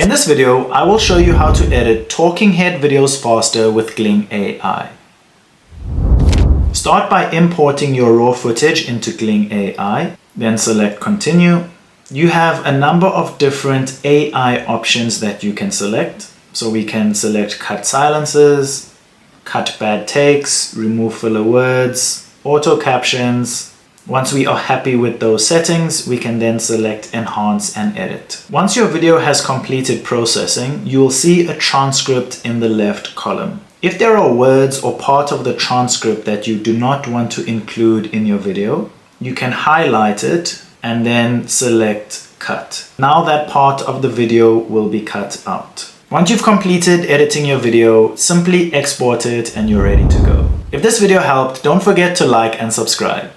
In this video, I will show you how to edit talking head videos faster with Gling AI. Start by importing your raw footage into Gling AI, then select Continue. You have a number of different AI options that you can select. So we can select cut silences, cut bad takes, remove filler words, auto captions. Once we are happy with those settings, we can then select Enhance and Edit. Once your video has completed processing, you will see a transcript in the left column. If there are words or part of the transcript that you do not want to include in your video, you can highlight it and then select Cut. Now that part of the video will be cut out. Once you've completed editing your video, simply export it and you're ready to go. If this video helped, don't forget to like and subscribe.